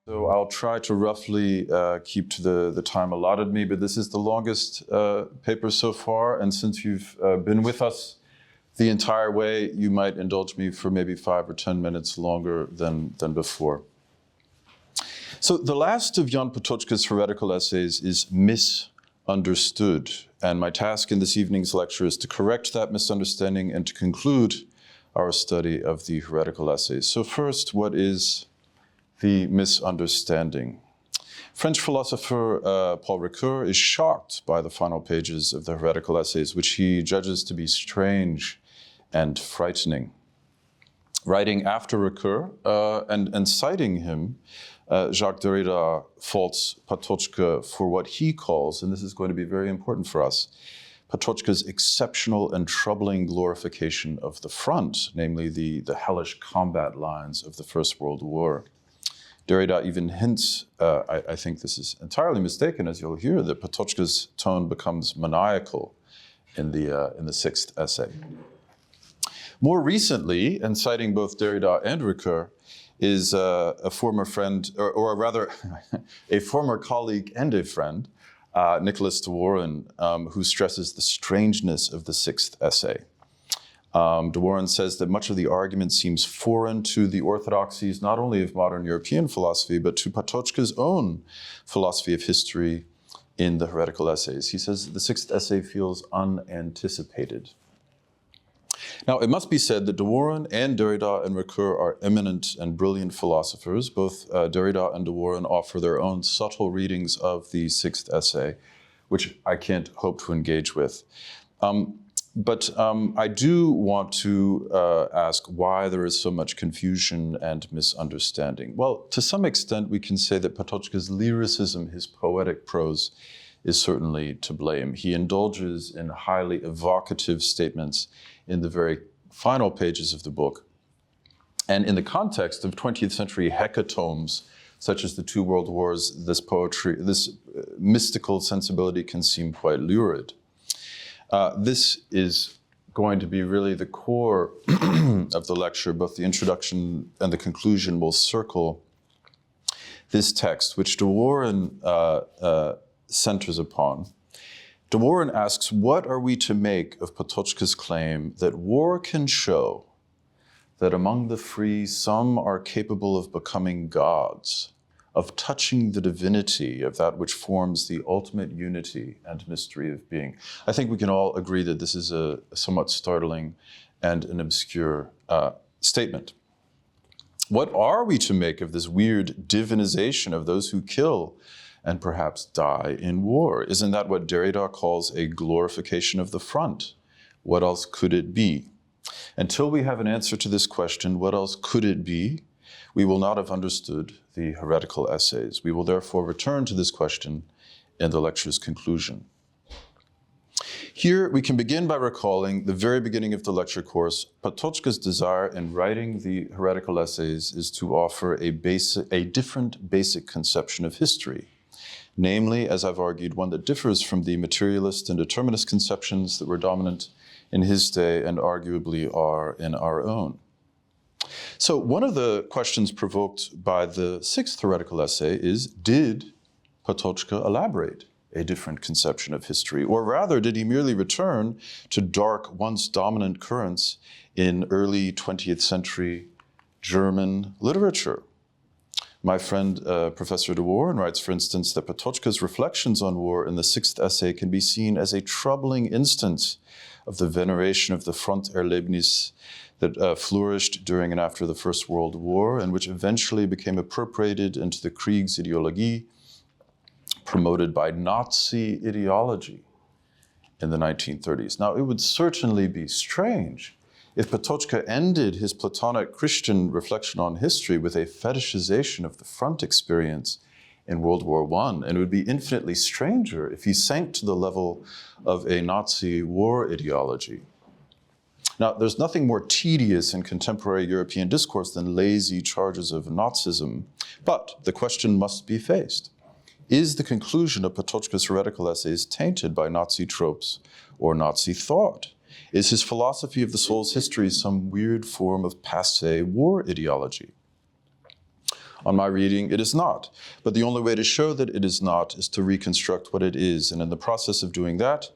So I'll try to roughly keep to the time allotted me, but this is the longest paper so far. And since you've been with us the entire way, you might indulge me for maybe 5 or 10 minutes longer than before. So the last of Jan Patočka's heretical essays is misunderstood. And my task in this evening's lecture is to correct that misunderstanding and to conclude our study of the heretical essays. So first, what is the misunderstanding? French philosopher Paul Ricoeur is shocked by the final pages of the heretical essays, which he judges to be strange and frightening. Writing after Ricoeur and citing him, Jacques Derrida faults Patočka for what he calls, and this is going to be very important for us, Patočka's exceptional and troubling glorification of the front, namely the hellish combat lines of the First World War. Derrida even hints, I think this is entirely mistaken, as you'll hear, that Patočka's tone becomes maniacal in the sixth essay. More recently, and citing both Derrida and Ricoeur, is a former friend, or rather a former colleague and a friend, Nicholas de Warren, who stresses the strangeness of the sixth essay. De Warren says that much of the argument seems foreign to the orthodoxies, not only of modern European philosophy, but to Patočka's own philosophy of history in the heretical essays. He says the sixth essay feels unanticipated. Now, it must be said that de Warren and Derrida and Ricoeur are eminent and brilliant philosophers. Both Derrida and de Warren offer their own subtle readings of the sixth essay, which I can't hope to engage with. But I do want to ask why there is so much confusion and misunderstanding. Well, to some extent, we can say that Patočka's lyricism, his poetic prose, is certainly to blame. He indulges in highly evocative statements in the very final pages of the book. And in the context of 20th century hecatombs, such as the two world wars, this poetry, this mystical sensibility can seem quite lurid. This is going to be really the core of the lecture. Both the introduction and the conclusion will circle this text, which de Warren centers upon. De Warren asks, what are we to make of Patočka's claim that war can show that among the free some are capable of becoming gods, of touching the divinity of that which forms the ultimate unity and mystery of being? I think we can all agree that this is a somewhat startling and an obscure statement. What are we to make of this weird divinization of those who kill and perhaps die in war? Isn't that what Derrida calls a glorification of the front? What else could it be? Until we have an answer to this question, what else could it be, we will not have understood the heretical essays. We will therefore return to this question in the lecture's conclusion. Here we can begin by recalling the very beginning of the lecture course. Patočka's desire in writing the heretical essays is to offer a different basic conception of history. Namely, as I've argued, one that differs from the materialist and determinist conceptions that were dominant in his day and arguably are in our own. So one of the questions provoked by the sixth heretical essay is, did Patočka elaborate a different conception of history? Or rather, did he merely return to dark, once dominant currents in early 20th century German literature? My friend, Professor de Warren, writes, for instance, that Patočka's reflections on war in the sixth essay can be seen as a troubling instance of the veneration of the Fronterlebnis that flourished during and after the First World War, and which eventually became appropriated into the Kriegsideologie promoted by Nazi ideology in the 1930s. Now, it would certainly be strange if Patočka ended his Platonic Christian reflection on history with a fetishization of the front experience in World War I, and it would be infinitely stranger if he sank to the level of a Nazi war ideology. Now, there's nothing more tedious in contemporary European discourse than lazy charges of Nazism, but the question must be faced. Is the conclusion of Patočka's heretical essays tainted by Nazi tropes or Nazi thought? Is his philosophy of the soul's history some weird form of passé war ideology? On my reading, it is not. But the only way to show that it is not is to reconstruct what it is. And in the process of doing that,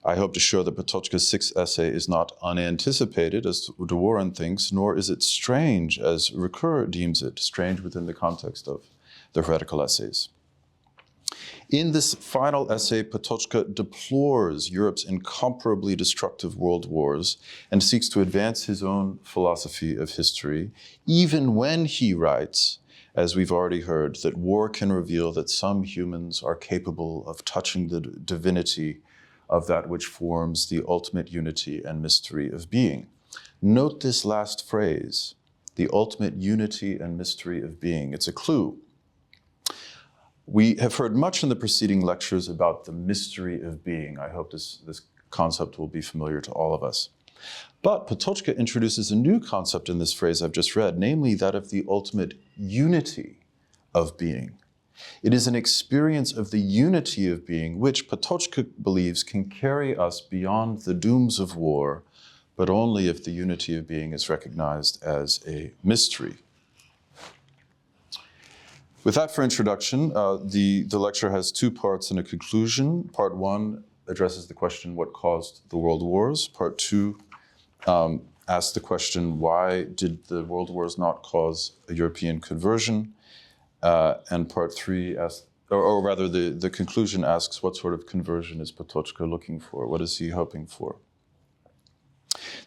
I hope to show that Patočka's sixth essay is not unanticipated, as de Warren thinks, nor is it strange, as Ricoeur deems it, strange within the context of the Heretical Essays. In this final essay, Patočka deplores Europe's incomparably destructive world wars and seeks to advance his own philosophy of history, even when he writes, as we've already heard, that war can reveal that some humans are capable of touching the divinity of that which forms the ultimate unity and mystery of being. Note this last phrase, the ultimate unity and mystery of being. It's a clue. We have heard much in the preceding lectures about the mystery of being. I hope this concept will be familiar to all of us. But Patočka introduces a new concept in this phrase I've just read, namely that of the ultimate unity of being. It is an experience of the unity of being which Patočka believes can carry us beyond the dooms of war, but only if the unity of being is recognized as a mystery. With that for introduction, the lecture has two parts and a conclusion. Part one addresses the question, what caused the world wars? Part two asks the question, why did the world wars not cause a European conversion? And part three asks, or rather the conclusion asks, what sort of conversion is Patočka looking for? What is he hoping for?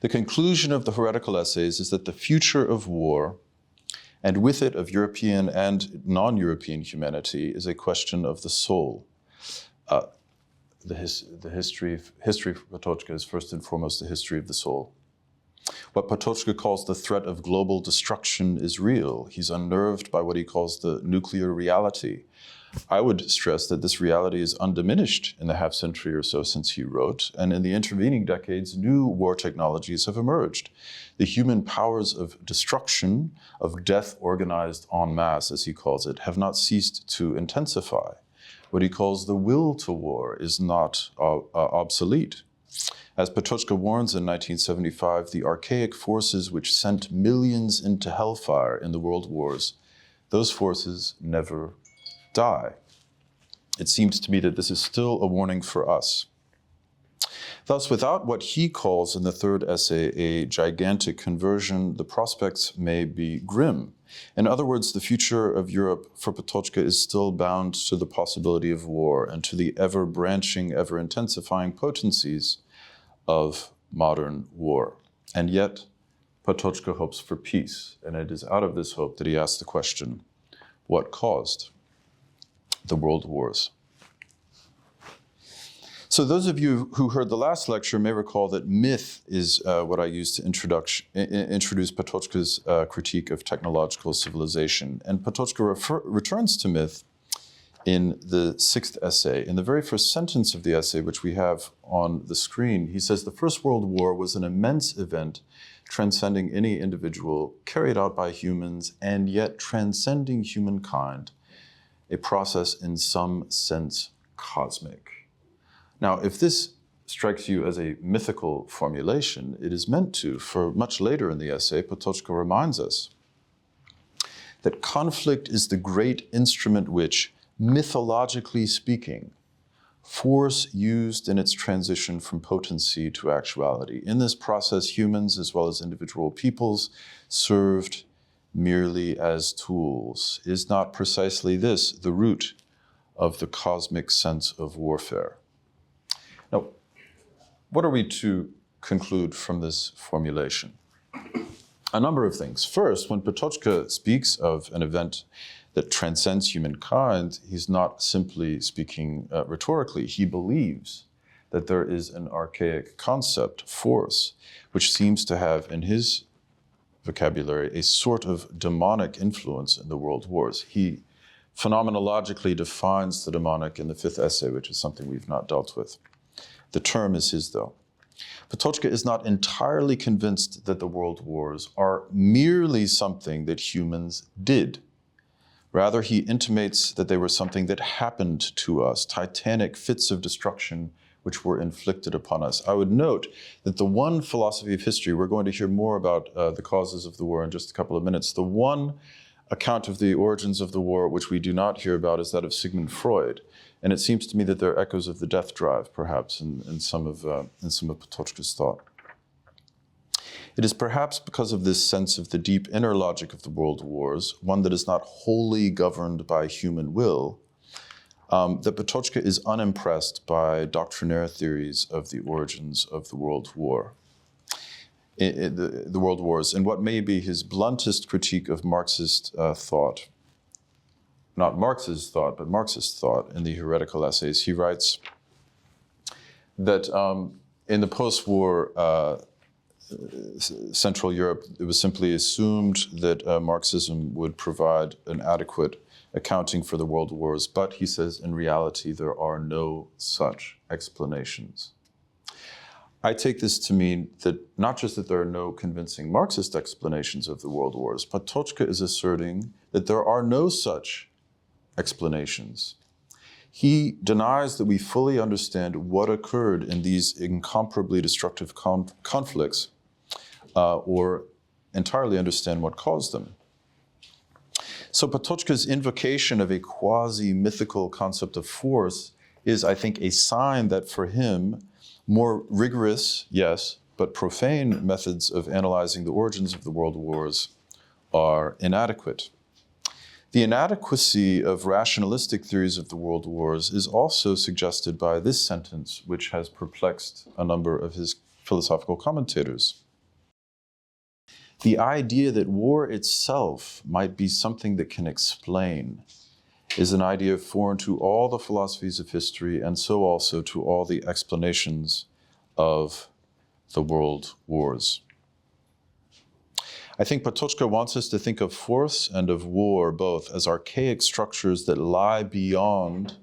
The conclusion of the Heretical Essays is that the future of war, and with it of European and non-European humanity, is a question of the soul. The history of Patočka is first and foremost the history of the soul. What Patočka calls the threat of global destruction is real. He's unnerved by what he calls the nuclear reality. I would stress that this reality is undiminished in the half-century or so since he wrote, and in the intervening decades, new war technologies have emerged. The human powers of destruction, of death organized en masse, as he calls it, have not ceased to intensify. What he calls the will to war is not obsolete. As Patočka warns in 1975, the archaic forces which sent millions into hellfire in the world wars, those forces never die. It seems to me that this is still a warning for us. Thus, without what he calls in the third essay a gigantic conversion, the prospects may be grim. In other words, the future of Europe for Patočka is still bound to the possibility of war and to the ever-branching, ever-intensifying potencies of modern war. And yet, Patočka hopes for peace, and it is out of this hope that he asks the question, what caused the world wars? So those of you who heard the last lecture may recall that myth is what I used to introduce Patočka's critique of technological civilization. And Patočka returns to myth in the sixth essay. In the very first sentence of the essay, which we have on the screen, he says, the First World War was an immense event transcending any individual, carried out by humans, and yet transcending humankind, a process in some sense cosmic. Now, if this strikes you as a mythical formulation, it is meant to, for much later in the essay, Patočka reminds us that conflict is the great instrument which, mythologically speaking, force used in its transition from potency to actuality. In this process, humans, as well as individual peoples, served merely as tools. Is not precisely this the root of the cosmic sense of warfare? Now, what are we to conclude from this formulation? A number of things. First, when Patočka speaks of an event that transcends humankind, he's not simply speaking rhetorically. He believes that there is an archaic concept, force, which seems to have in his vocabulary a sort of demonic influence in the world wars. He phenomenologically defines the demonic in the fifth essay, which is something we've not dealt with. The term is his, though. Patočka is not entirely convinced that the world wars are merely something that humans did. Rather, he intimates that they were something that happened to us, titanic fits of destruction which were inflicted upon us. I would note that the one philosophy of history, we're going to hear more about the causes of the war in just a couple of minutes, the one account of the origins of the war, which we do not hear about, is that of Sigmund Freud. And it seems to me that there are echoes of the death drive, perhaps, in some of Patočka's thought. It is perhaps because of this sense of the deep inner logic of the world wars, one that is not wholly governed by human will, that Patočka is unimpressed by doctrinaire theories of the origins of the world war. The world wars, and what may be his bluntest critique of Marxist thought, not Marx's thought, but Marxist thought in the Heretical Essays. He writes that in the post-war Central Europe, it was simply assumed that Marxism would provide an adequate accounting for the world wars, but he says in reality there are no such explanations. I take this to mean that not just that there are no convincing Marxist explanations of the world wars, Patočka is asserting that there are no such explanations. He denies that we fully understand what occurred in these incomparably destructive conflicts, or entirely understand what caused them. So Patočka's invocation of a quasi-mythical concept of force is, I think, a sign that for him, more rigorous, yes, but profane methods of analyzing the origins of the world wars are inadequate. The inadequacy of rationalistic theories of the world wars is also suggested by this sentence, which has perplexed a number of his philosophical commentators. The idea that war itself might be something that can explain is an idea foreign to all the philosophies of history, and so also to all the explanations of the world wars. I think Patočka wants us to think of force and of war both as archaic structures that lie beyond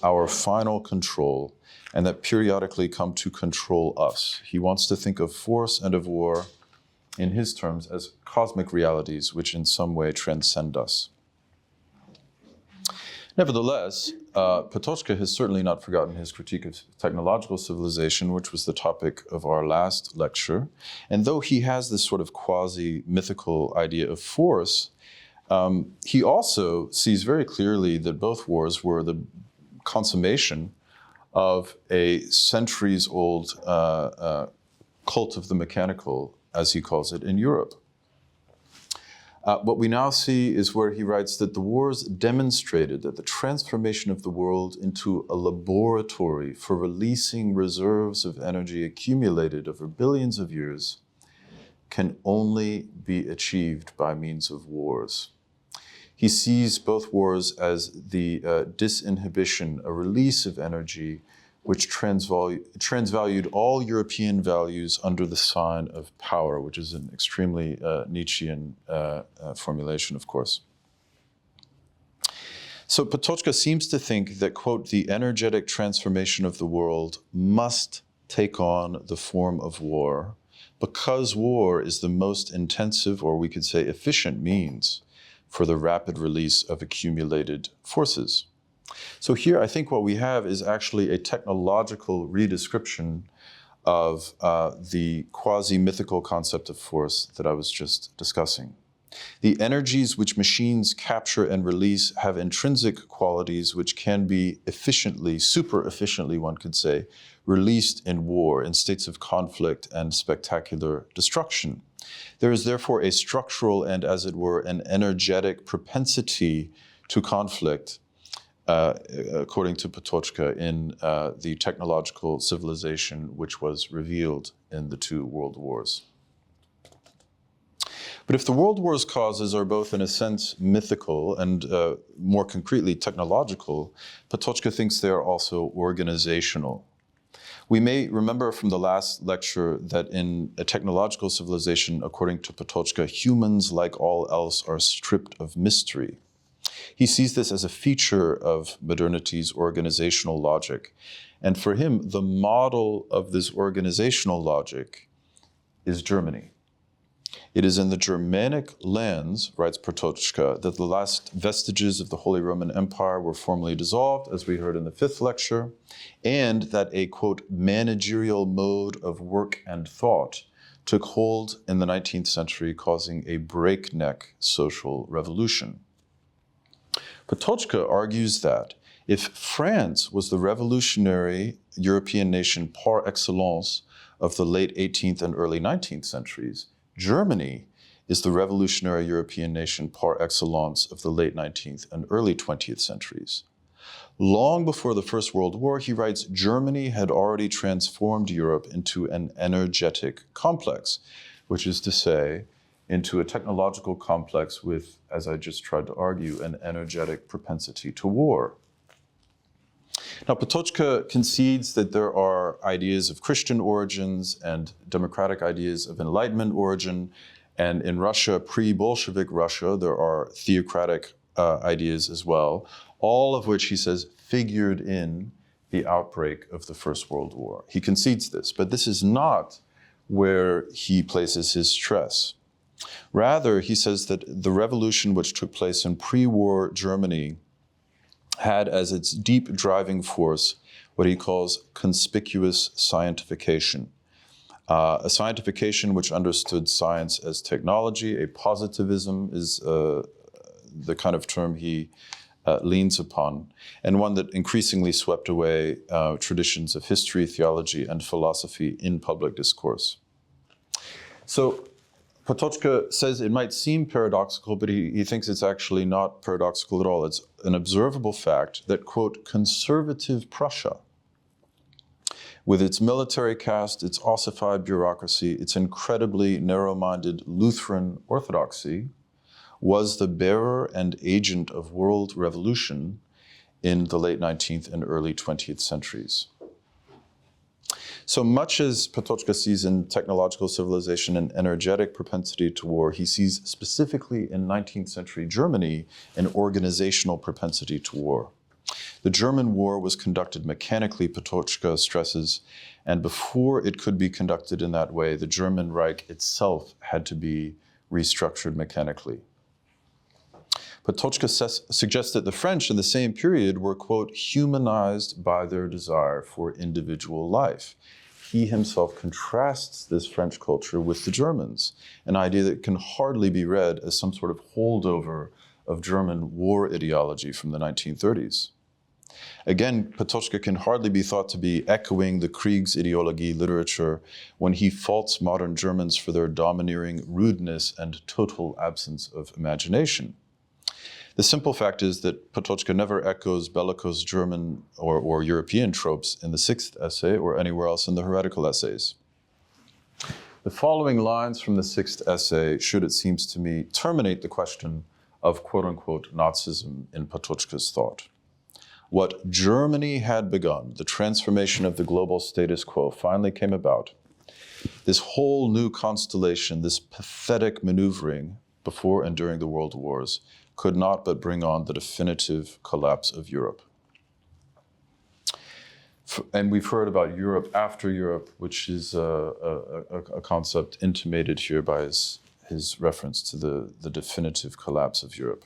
our final control and that periodically come to control us. He wants to think of force and of war, in his terms, as cosmic realities which in some way transcend us. Nevertheless, Patočka has certainly not forgotten his critique of technological civilization, which was the topic of our last lecture. And though he has this sort of quasi-mythical idea of force, he also sees very clearly that both wars were the consummation of a centuries-old cult of the mechanical, as he calls it, in Europe. What we now see is where he writes that the wars demonstrated that the transformation of the world into a laboratory for releasing reserves of energy accumulated over billions of years can only be achieved by means of wars. He sees both wars as the disinhibition, a release of energy, which transvalued all European values under the sign of power, which is an extremely Nietzschean formulation, of course. So Patočka seems to think that, quote, the energetic transformation of the world must take on the form of war, because war is the most intensive, or we could say efficient, means for the rapid release of accumulated forces. So here, I think what we have is actually a technological redescription of the quasi-mythical concept of force that I was just discussing. The energies which machines capture and release have intrinsic qualities which can be efficiently, super efficiently, one could say, released in war, in states of conflict and spectacular destruction. There is therefore a structural and, as it were, an energetic propensity to conflict, according to Patočka, in the technological civilization which was revealed in the two world wars. But if the world wars' causes are both, in a sense, mythical and more concretely technological, Patočka thinks they are also organizational. We may remember from the last lecture that in a technological civilization, according to Patočka, humans, like all else, are stripped of mystery. He sees this as a feature of modernity's organizational logic. And for him, the model of this organizational logic is Germany. It is in the Germanic lands, writes Patočka, that the last vestiges of the Holy Roman Empire were formally dissolved, as we heard in the fifth lecture, and that a, quote, managerial mode of work and thought took hold in the 19th century, causing a breakneck social revolution. Patočka argues that if France was the revolutionary European nation par excellence of the late 18th and early 19th centuries, Germany is the revolutionary European nation par excellence of the late 19th and early 20th centuries. Long before the First World War, he writes, Germany had already transformed Europe into an energetic complex, which is to say, into a technological complex with, as I just tried to argue, an energetic propensity to war. Now, Patočka concedes that there are ideas of Christian origins and democratic ideas of Enlightenment origin, and in Russia, pre-Bolshevik Russia, there are theocratic ideas as well, all of which, he says, figured in the outbreak of the First World War. He concedes this, but this is not where he places his stress. Rather, he says that the revolution which took place in pre-war Germany had as its deep driving force what he calls conspicuous scientification. A scientification which understood science as technology. A positivism is the kind of term he leans upon, and one that increasingly swept away traditions of history, theology, and philosophy in public discourse. So Patočka says it might seem paradoxical, but he thinks it's actually not paradoxical at all. It's an observable fact that, quote, conservative Prussia, with its military caste, its ossified bureaucracy, its incredibly narrow-minded Lutheran orthodoxy, was the bearer and agent of world revolution in the late 19th and early 20th centuries. So much as Patočka sees in technological civilization an energetic propensity to war, he sees specifically in 19th century Germany an organizational propensity to war. The German war was conducted mechanically, Patočka stresses, and before it could be conducted in that way, the German Reich itself had to be restructured mechanically. Patočka suggests that the French in the same period were, quote, humanized by their desire for individual life. He himself contrasts this French culture with the Germans, an idea that can hardly be read as some sort of holdover of German war ideology from the 1930s. Again, Patočka can hardly be thought to be echoing the Kriegsideologie literature when he faults modern Germans for their domineering rudeness and total absence of imagination. The simple fact is that Patočka never echoes bellicose German or European tropes in the sixth essay or anywhere else in the Heretical Essays. The following lines from the sixth essay should, it seems to me, terminate the question of quote-unquote Nazism in Patočka's thought. What Germany had begun, the transformation of the global status quo, finally came about. This whole new constellation, this pathetic maneuvering before and during the world wars, could not but bring on the definitive collapse of Europe. And we've heard about Europe after Europe, which is a concept intimated here by his reference to the definitive collapse of Europe.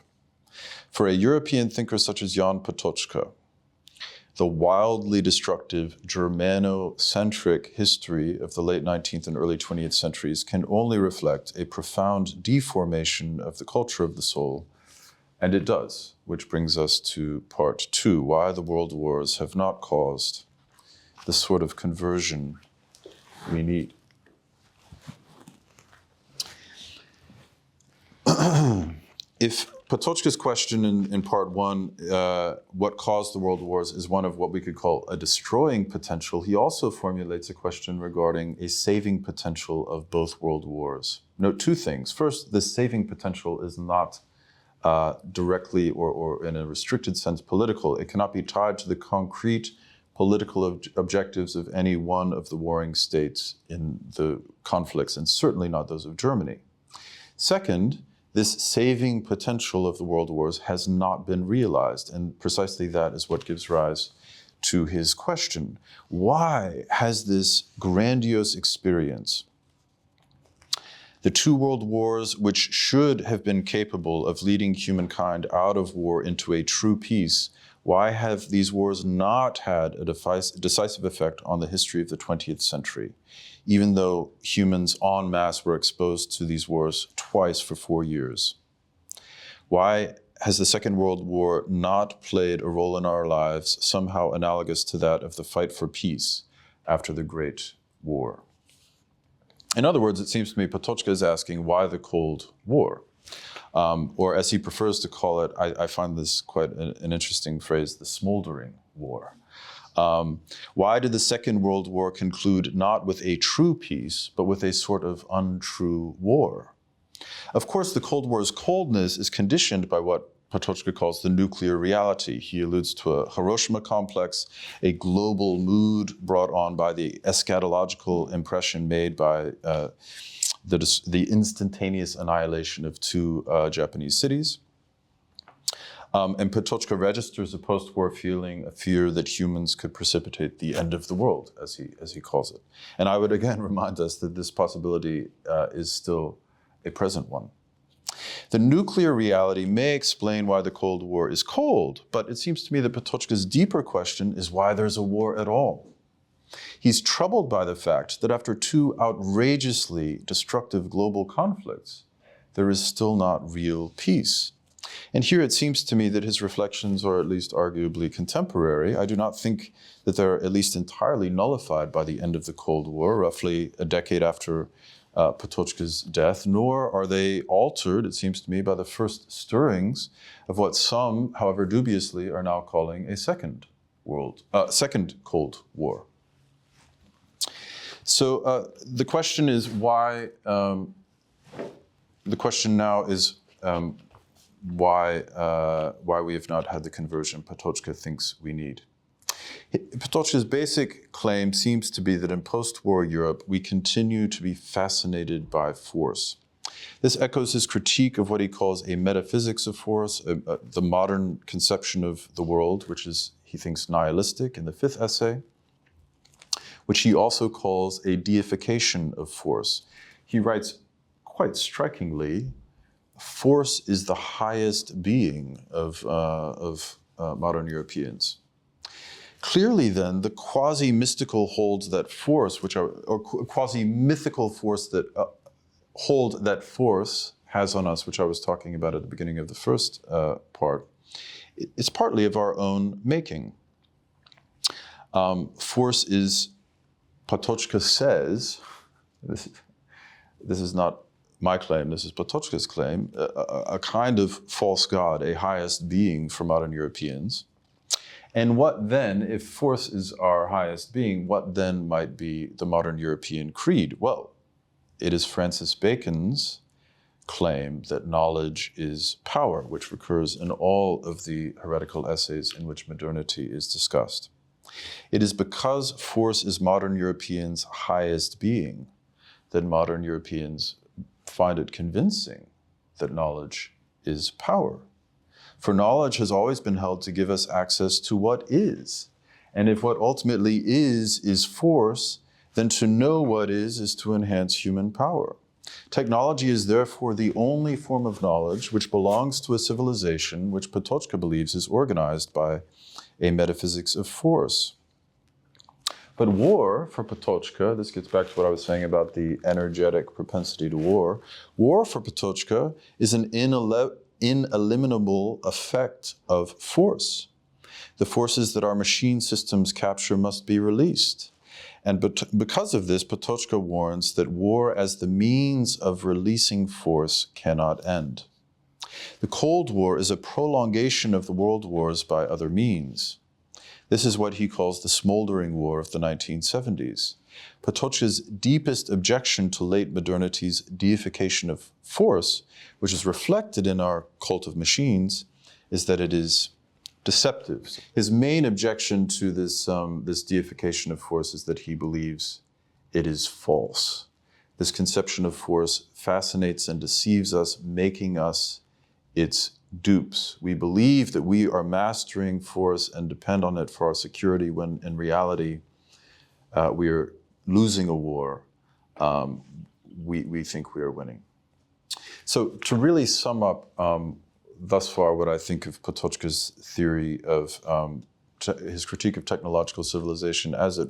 For a European thinker such as Jan Patočka, the wildly destructive Germano-centric history of the late 19th and early 20th centuries can only reflect a profound deformation of the culture of the soul. And it does, which brings us to part two, why the world wars have not caused the sort of conversion we need. If Patočka's question in part one, what caused the world wars, is one of what we could call a destroying potential, he also formulates a question regarding a saving potential of both world wars. Note two things. First, the saving potential is not directly or in a restricted sense political. It cannot be tied to the concrete political objectives of any one of the warring states in the conflicts, and certainly not those of Germany. Second, this saving potential of the world wars has not been realized, and precisely that is what gives rise to his question. Why has this grandiose experience, the two world wars, which should have been capable of leading humankind out of war into a true peace, Why have these wars not had a decisive effect on the history of the 20th century, even though humans en masse were exposed to these wars twice for 4 years? Why has the Second World War not played a role in our lives somehow analogous to that of the fight for peace after the Great War? In other words, it seems to me Patočka is asking, why the Cold War? Or as he prefers to call it, I find this quite an interesting phrase, the smoldering war. Why did the Second World War conclude not with a true peace, but with a sort of untrue war? Of course, the Cold War's coldness is conditioned by what Patočka calls the nuclear reality. He alludes to a Hiroshima complex, a global mood brought on by the eschatological impression made by the instantaneous annihilation of 2 Japanese cities. And Patočka registers a post-war feeling, a fear that humans could precipitate the end of the world, as he calls it. And I would again remind us that this possibility is still a present one. The nuclear reality may explain why the Cold War is cold, but it seems to me that Patočka's deeper question is why there's a war at all. He's troubled by the fact that after 2 outrageously destructive global conflicts, there is still not real peace. And here it seems to me that his reflections are at least arguably contemporary. I do not think that they're at least entirely nullified by the end of the Cold War, roughly a decade after Patočka's death, nor are they altered, it seems to me, by the first stirrings of what some, however dubiously, are now calling a second Cold War. So the question is why. The question now is why we have not had the conversion Patočka thinks we need. Patočka's basic claim seems to be that in post-war Europe, we continue to be fascinated by force. This echoes his critique of what he calls a metaphysics of force, the modern conception of the world, which is, he thinks, nihilistic in the 5th essay, which he also calls a deification of force. He writes quite strikingly, force is the highest being of modern Europeans. Clearly, then, the quasi-mystical holds that force, or quasi-mythical force that hold that force has on us, which I was talking about at the beginning of the first part, it's partly of our own making. Force is, Patočka says, this is not my claim, this is Patočka's claim, a kind of false god, a highest being for modern Europeans. And what then, if force is our highest being, what then might be the modern European creed? Well, it is Francis Bacon's claim that knowledge is power, which recurs in all of the heretical essays in which modernity is discussed. It is because force is modern Europeans' highest being that modern Europeans find it convincing that knowledge is power. For knowledge has always been held to give us access to what is. And if what ultimately is force, then to know what is to enhance human power. Technology is therefore the only form of knowledge which belongs to a civilization which Patočka believes is organized by a metaphysics of force. But war, for Patočka, this gets back to what I was saying about the energetic propensity to war. War for Patočka is an ineliminable effect of force. The forces that our machine systems capture must be released. And because of this, Patočka warns that war as the means of releasing force cannot end. The Cold War is a prolongation of the world wars by other means. This is what he calls the smoldering war of the 1970s. Patočka's deepest objection to late modernity's deification of force, which is reflected in our cult of machines, is that it is deceptive. His main objection to this deification of force is that he believes it is false. This conception of force fascinates and deceives us, making us its dupes. We believe that we are mastering force and depend on it for our security, when in reality we are losing a war. We think we are winning. So to really sum up thus far what I think of Patočka's theory of his critique of technological civilization as it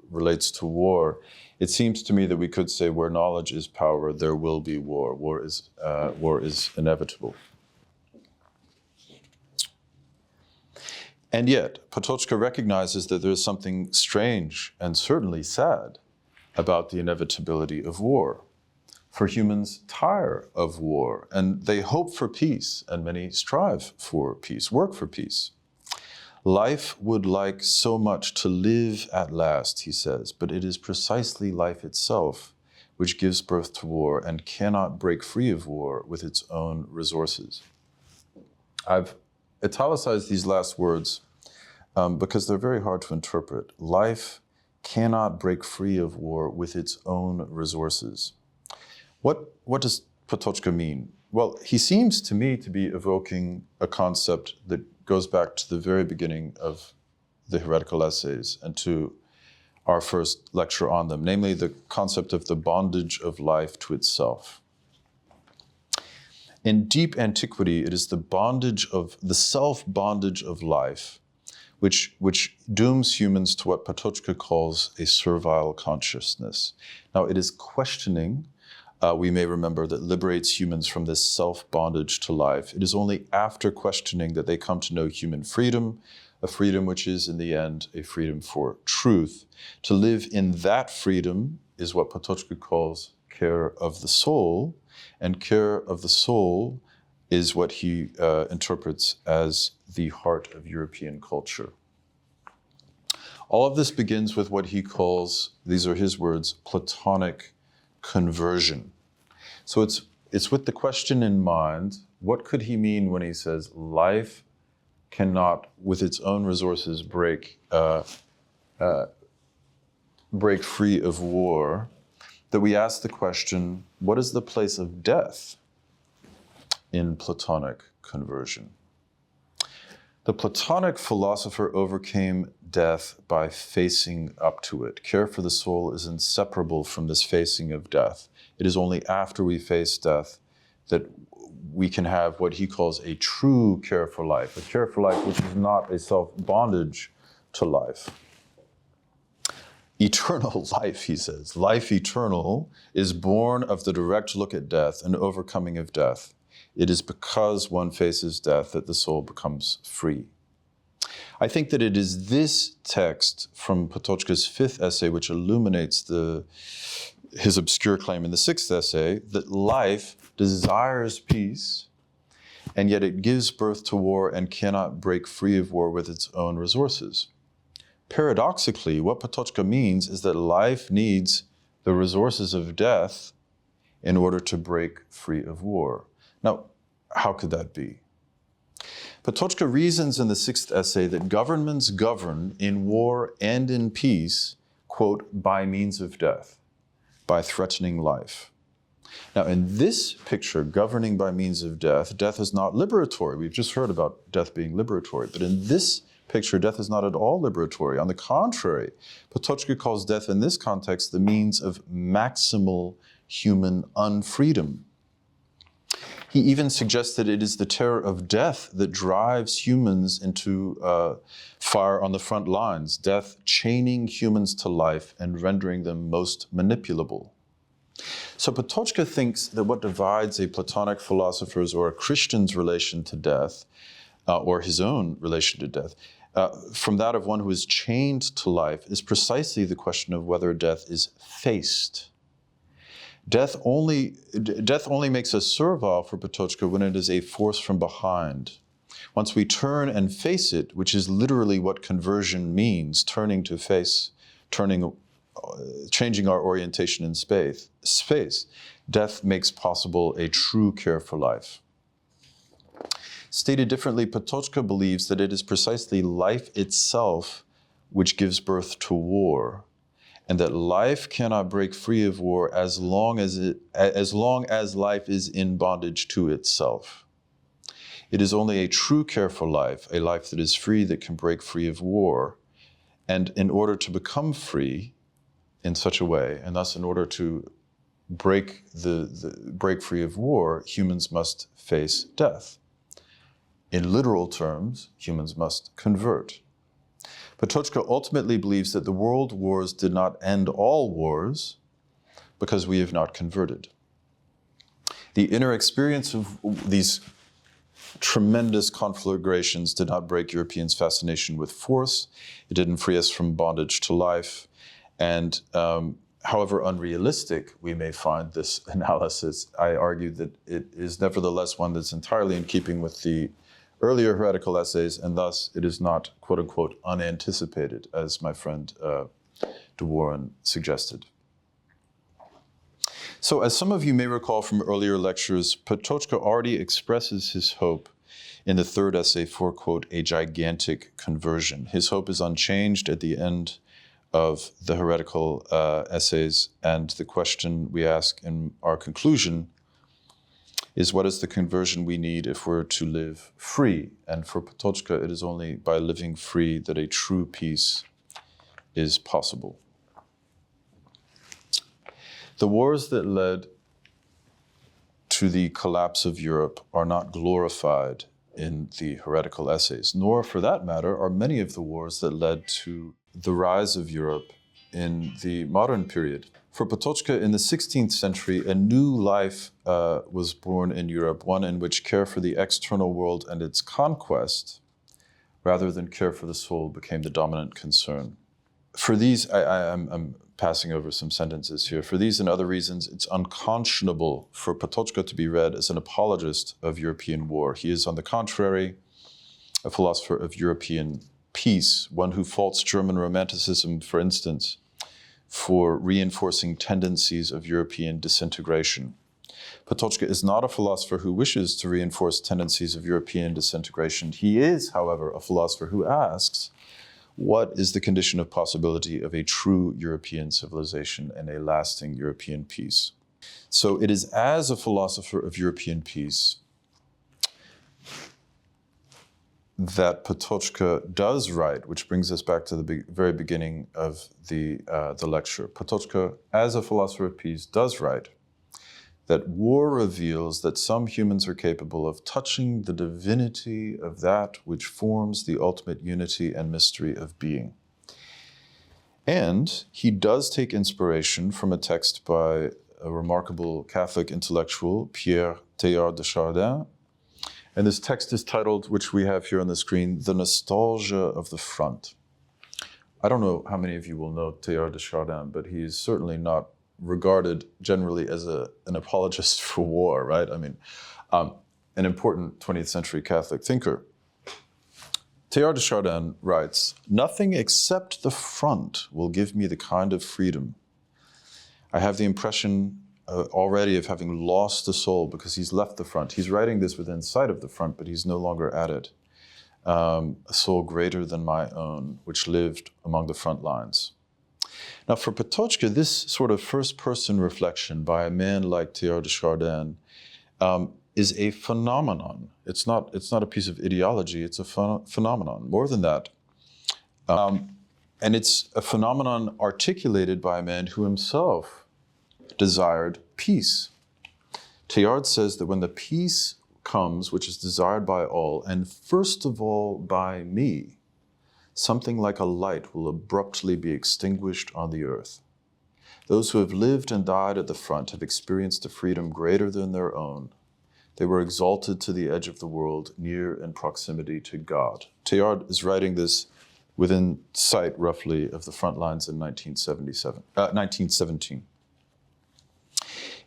relates to war, it seems to me that we could say where knowledge is power, there will be war. War is inevitable. And yet, Patočka recognizes that there is something strange and certainly sad about the inevitability of war. For humans tire of war, and they hope for peace, and many strive for peace, work for peace. Life would like so much to live at last, he says, but it is precisely life itself which gives birth to war and cannot break free of war with its own resources. I've italicized these last words because they're very hard to interpret. Life cannot break free of war with its own resources. What does Patočka mean? Well, he seems to me to be evoking a concept that goes back to the very beginning of the Heretical Essays and to our first lecture on them, namely the concept of the bondage of life to itself. In deep antiquity, it is the bondage of the self-bondage of life which dooms humans to what Patočka calls a servile consciousness. Now, it is questioning, we may remember, that liberates humans from this self-bondage to life. It is only after questioning that they come to know human freedom, a freedom which is, in the end, a freedom for truth. To live in that freedom is what Patočka calls care of the soul, and care of the soul is what he interprets as the heart of European culture. All of this begins with what he calls, these are his words, Platonic conversion. So it's with the question in mind, what could he mean when he says life cannot, with its own resources, break free of war, that we ask the question, what is the place of death in Platonic conversion? The Platonic philosopher overcame death by facing up to it. Care for the soul is inseparable from this facing of death. It is only after we face death that we can have what he calls a true care for life, a care for life which is not a self-bondage to life. Eternal life, he says, life eternal is born of the direct look at death and overcoming of death. It is because one faces death that the soul becomes free. I think that it is this text from Patočka's fifth essay which illuminates his obscure claim in the sixth essay, that life desires peace, and yet it gives birth to war and cannot break free of war with its own resources. Paradoxically, what Patočka means is that life needs the resources of death in order to break free of war. Now, how could that be? Patočka reasons in the sixth essay that governments govern in war and in peace, quote, by means of death, by threatening life. Now, in this picture, governing by means of death, death is not liberatory. We've just heard about death being liberatory, but in this picture, death is not at all liberatory. On the contrary, Patočka calls death in this context the means of maximal human unfreedom. He even suggests that it is the terror of death that drives humans into fire on the front lines, death chaining humans to life and rendering them most manipulable. So Patočka thinks that what divides a Platonic philosopher's or a Christian's relation to death, or his own relation to death, from that of one who is chained to life, is precisely the question of whether death is faced. Death only makes us servile for Patočka when it is a force from behind. Once we turn and face it, which is literally what conversion means, turning to face, changing our orientation in space, death makes possible a true care for life. Stated differently, Patočka believes that it is precisely life itself which gives birth to war, and that life cannot break free of war as long as life is in bondage to itself. It is only a true care for life, a life that is free, that can break free of war. And in order to become free in such a way, and thus in order to break free of war, humans must face death. In literal terms, humans must convert. Patočka ultimately believes that the world wars did not end all wars because we have not converted. The inner experience of these tremendous conflagrations did not break Europeans' fascination with force. It didn't free us from bondage to life. And however unrealistic we may find this analysis, I argue that it is nevertheless one that's entirely in keeping with the earlier heretical essays, and thus it is not, quote unquote, unanticipated, as my friend de Warren suggested. So as some of you may recall from earlier lectures, Patočka already expresses his hope in the third essay for, quote, a gigantic conversion. His hope is unchanged at the end of the heretical essays, and the question we ask in our conclusion is, what is the conversion we need if we're to live free? And for Patočka, it is only by living free that a true peace is possible. The wars that led to the collapse of Europe are not glorified in the heretical essays, nor, for that matter, are many of the wars that led to the rise of Europe in the modern period. For Patočka, in the 16th century, a new life was born in Europe, one in which care for the external world and its conquest, rather than care for the soul, became the dominant concern. For these, I'm passing over some sentences here. For these and other reasons, it's unconscionable for Patočka to be read as an apologist of European war. He is, on the contrary, a philosopher of European peace, one who faults German Romanticism, for instance, for reinforcing tendencies of European disintegration. Patočka is not a philosopher who wishes to reinforce tendencies of European disintegration. He is, however, a philosopher who asks, what is the condition of possibility of a true European civilization and a lasting European peace? So it is as a philosopher of European peace that Patočka does write, which brings us back to the very beginning of the lecture. Patočka, as a philosopher of peace, does write that war reveals that some humans are capable of touching the divinity of that which forms the ultimate unity and mystery of being. And he does take inspiration from a text by a remarkable Catholic intellectual, Pierre Teilhard de Chardin. And this text is titled, which we have here on the screen, The Nostalgia of the Front. I don't know how many of you will know Teilhard de Chardin, but he is certainly not regarded generally as an apologist for war, right? I mean, an important 20th century Catholic thinker. Teilhard de Chardin writes, "Nothing except the front will give me the kind of freedom. I have the impression already of having lost the soul because he's left the front." He's writing this within sight of the front, but he's no longer at it. A soul greater than my own, which lived among the front lines. Now for Patočka, this sort of first-person reflection by a man like Teilhard de Chardin is a phenomenon. It's not a piece of ideology, it's a phenomenon. More than that. And it's a phenomenon articulated by a man who himself desired peace. Teilhard says that when the peace comes, which is desired by all, and first of all by me, something like a light will abruptly be extinguished on the earth. Those who have lived and died at the front have experienced a freedom greater than their own. They were exalted to the edge of the world, near in proximity to God. Teilhard is writing this within sight, roughly, of the front lines in 1917.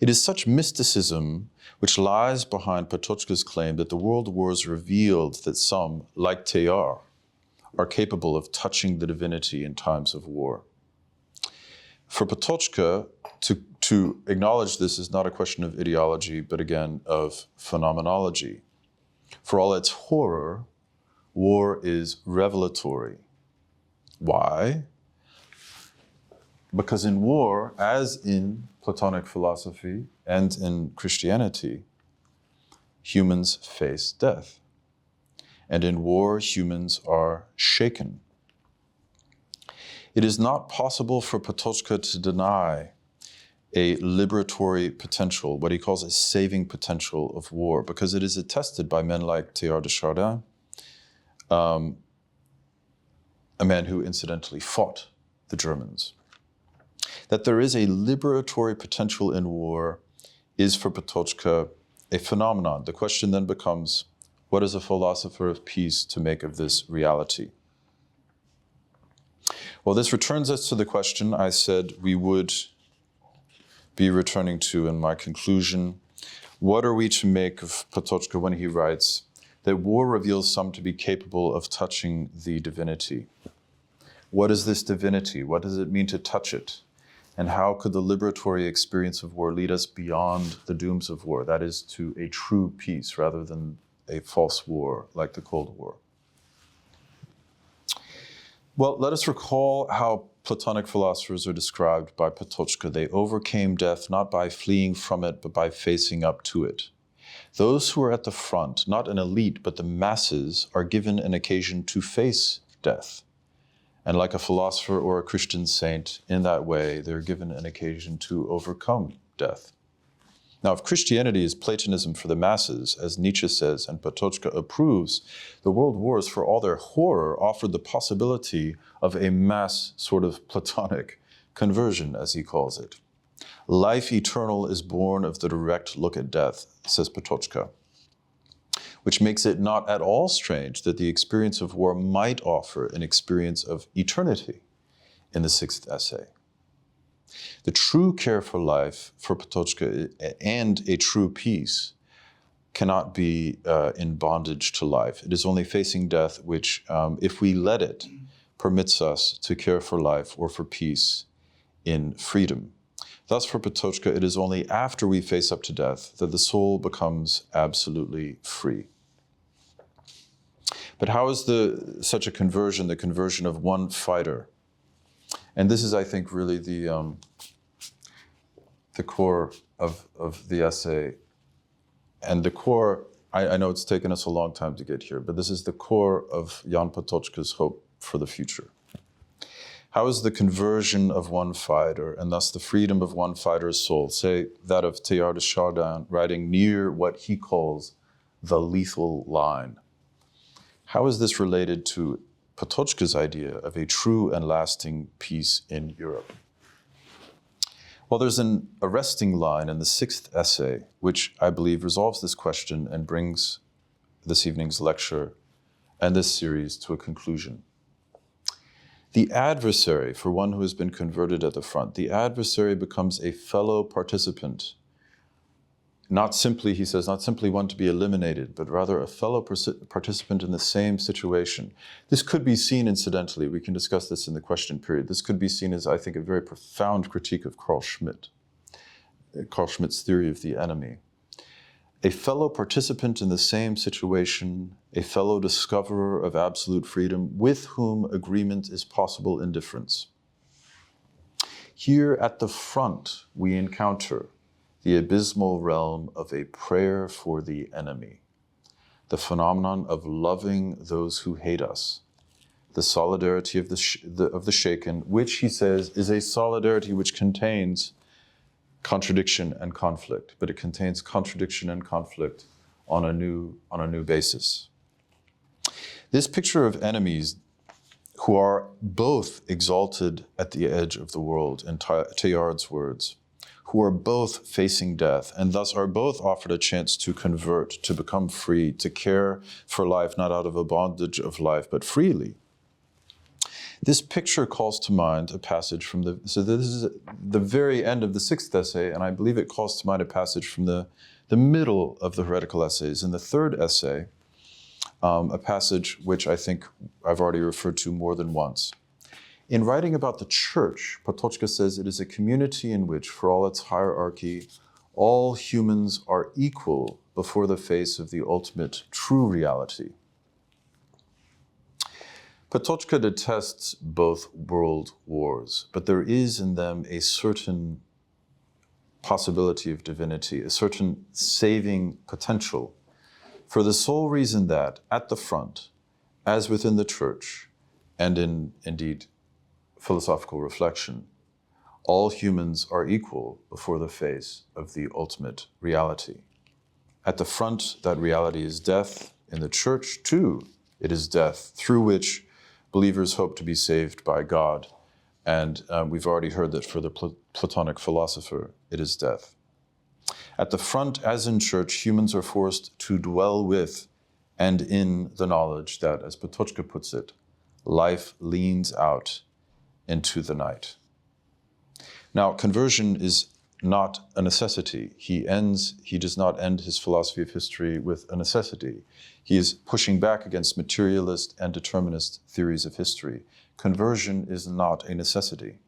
It is such mysticism which lies behind Patočka's claim that the world wars revealed that some, like Teilhard, are capable of touching the divinity in times of war. For Patočka, to acknowledge this is not a question of ideology, but again of phenomenology. For all its horror, war is revelatory. Why? Because in war, as in Platonic philosophy and in Christianity, humans face death. And in war, humans are shaken. It is not possible for Patočka to deny a liberatory potential, what he calls a saving potential of war, because it is attested by men like Teilhard de Chardin, a man who incidentally fought the Germans, that there is a liberatory potential in war is for Patočka a phenomenon. The question then becomes, what is a philosopher of peace to make of this reality? Well, this returns us to the question I said we would be returning to in my conclusion. What are we to make of Patočka when he writes that war reveals some to be capable of touching the divinity? What is this divinity? What does it mean to touch it? And how could the liberatory experience of war lead us beyond the dooms of war? That is, to a true peace rather than a false war like the Cold War. Well, let us recall how Platonic philosophers are described by Patočka. They overcame death not by fleeing from it, but by facing up to it. Those who are at the front, not an elite, but the masses, are given an occasion to face death. And like a philosopher or a Christian saint, in that way, they're given an occasion to overcome death. Now, if Christianity is Platonism for the masses, as Nietzsche says and Patočka approves, the world wars, for all their horror, offered the possibility of a mass sort of Platonic conversion, as he calls it. Life eternal is born of the direct look at death, says Patočka, which makes it not at all strange that the experience of war might offer an experience of eternity in the sixth essay. The true care for life for Patočka and a true peace cannot be in bondage to life. It is only facing death which, if we let it, permits us to care for life or for peace in freedom. Thus, for Patočka, it is only after we face up to death that the soul becomes absolutely free. But how is such a conversion, the conversion of one fighter? And this is, I think, really the core of the essay. And the core, I know it's taken us a long time to get here, but this is the core of Jan Patočka's hope for the future. How is the conversion of one fighter, and thus the freedom of one fighter's soul, say that of Teilhard de Chardin, riding near what he calls the lethal line? How is this related to Patočka's idea of a true and lasting peace in Europe? Well, there's an arresting line in the sixth essay, which I believe resolves this question and brings this evening's lecture and this series to a conclusion. The adversary, for one who has been converted at the front, the adversary becomes a fellow participant. Not simply, he says, not simply one to be eliminated, but rather a fellow participant in the same situation. This could be seen, incidentally, we can discuss this in the question period, this could be seen as, I think, a very profound critique of Carl Schmitt's theory of the enemy. A fellow participant in the same situation, a fellow discoverer of absolute freedom, with whom agreement is possible in difference. Here at the front, we encounter the abysmal realm of a prayer for the enemy, the phenomenon of loving those who hate us, the solidarity of the shaken, which, he says, is a solidarity which contains contradiction and conflict, but it contains contradiction and conflict on a new basis. This picture of enemies who are both exalted at the edge of the world, in Teilhard's words, who are both facing death and thus are both offered a chance to convert, to become free, to care for life, not out of a bondage of life, but freely. This picture calls to mind a passage from so this is the very end of the sixth essay, and I believe it calls to mind a passage from the middle of the Heretical Essays. In the third essay, a passage which I think I've already referred to more than once. In writing about the church, Patočka says it is a community in which, for all its hierarchy, all humans are equal before the face of the ultimate true reality. Patočka detests both world wars, but there is in them a certain possibility of divinity, a certain saving potential, for the sole reason that, at the front, as within the church, and in, indeed, philosophical reflection, all humans are equal before the face of the ultimate reality. At the front, that reality is death. In the church, too, it is death, through which believers hope to be saved by God. And we've already heard that for the Platonic philosopher, it is death. At the front, as in church, humans are forced to dwell with and in the knowledge that, as Patočka puts it, life leans out into the night. Now, conversion is not a necessity. He does not end his philosophy of history with a necessity. He is pushing back against materialist and determinist theories of history. Conversion is not a necessity.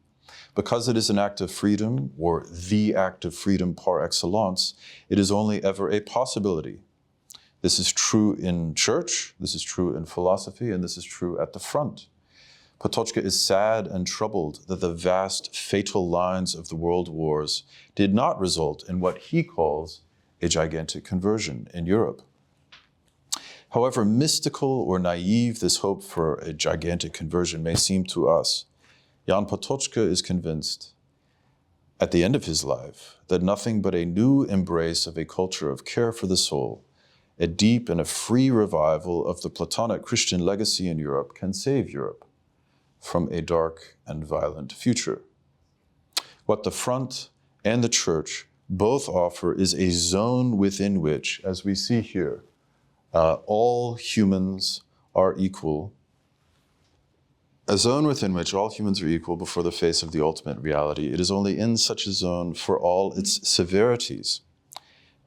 Because it is an act of freedom, or the act of freedom par excellence, it is only ever a possibility. This is true in church, this is true in philosophy, and this is true at the front. Patočka is sad and troubled that the vast fatal lines of the world wars did not result in what he calls a gigantic conversion in Europe. However mystical or naive this hope for a gigantic conversion may seem to us, Jan Patočka is convinced, at the end of his life, that nothing but a new embrace of a culture of care for the soul, a deep and a free revival of the Platonic Christian legacy in Europe can save Europe from a dark and violent future. What the front and the church both offer is a zone within which, as we see here, all humans are equal, a zone within which all humans are equal before the face of the ultimate reality. It is only in such a zone, for all its severities,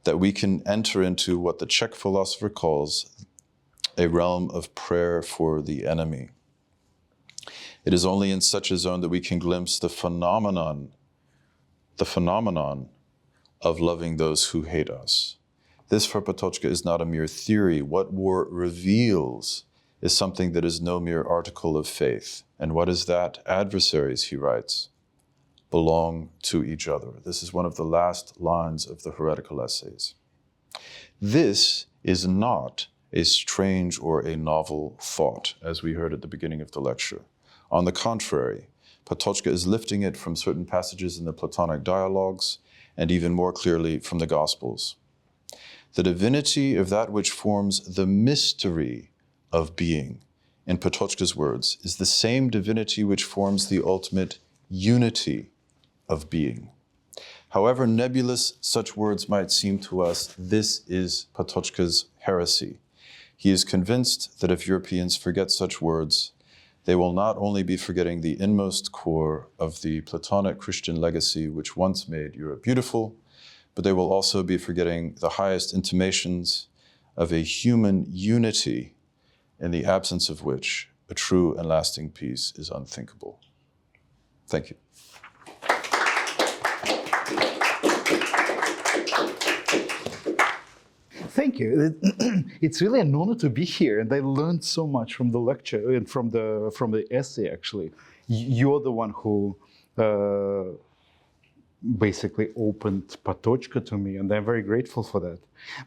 that we can enter into what the Czech philosopher calls a realm of prayer for the enemy. It is only in such a zone that we can glimpse the phenomenon of loving those who hate us. This, for Patočka, is not a mere theory. What war reveals is something that is no mere article of faith. And what is that? Adversaries, he writes, belong to each other. This is one of the last lines of the Heretical Essays. This is not a strange or a novel thought, as we heard at the beginning of the lecture. On the contrary, Patočka is lifting it from certain passages in the Platonic dialogues, and even more clearly from the Gospels. The divinity of that which forms the mystery of being, in Patočka's words, is the same divinity which forms the ultimate unity of being. However nebulous such words might seem to us, this is Patočka's heresy. He is convinced that if Europeans forget such words, they will not only be forgetting the inmost core of the Platonic Christian legacy which once made Europe beautiful, but they will also be forgetting the highest intimations of a human unity, in the absence of which a true and lasting peace is unthinkable. Thank you. Thank you. It's really an honor to be here, and I learned so much from the lecture and from the essay. Actually, you're the one who basically opened Patočka to me, and I'm very grateful for that.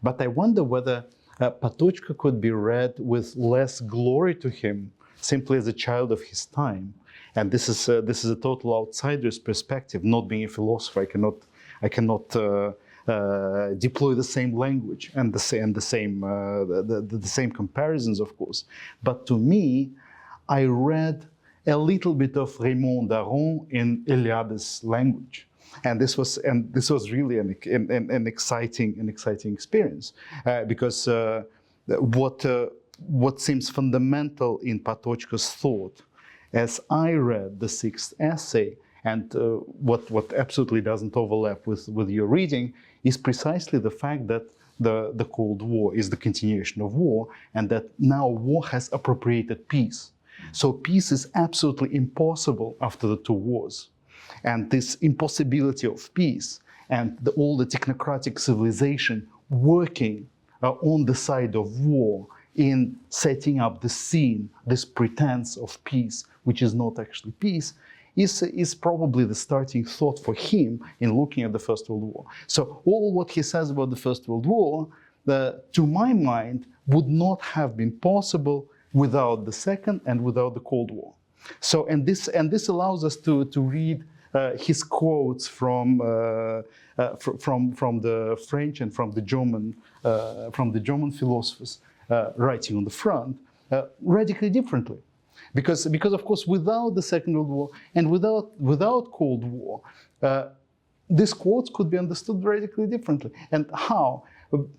But I wonder whether Patočka could be read with less glory to him, simply as a child of his time. And this is a total outsider's perspective. Not being a philosopher, I cannot deploy the same language and the same comparisons, of course. But to me, I read a little bit of Raymond Daron in Eliade's language. And this was really an exciting experience, because what seems fundamental in Patočka's thought, as I read the sixth essay, and what absolutely doesn't overlap with your reading, is precisely the fact that the Cold War is the continuation of war, and that now war has appropriated peace. So peace is absolutely impossible after the two wars. And this impossibility of peace and all the technocratic civilization working on the side of war in setting up the scene, this pretense of peace, which is not actually peace, is probably the starting thought for him in looking at the First World War. So all what he says about the First World War, to my mind, would not have been possible without the Second and without the Cold War. So, and this allows us to read his quotes from the French and from the German philosophers writing on the front radically differently. Because of course, without the Second World War and without Cold War, these quotes could be understood radically differently. And how?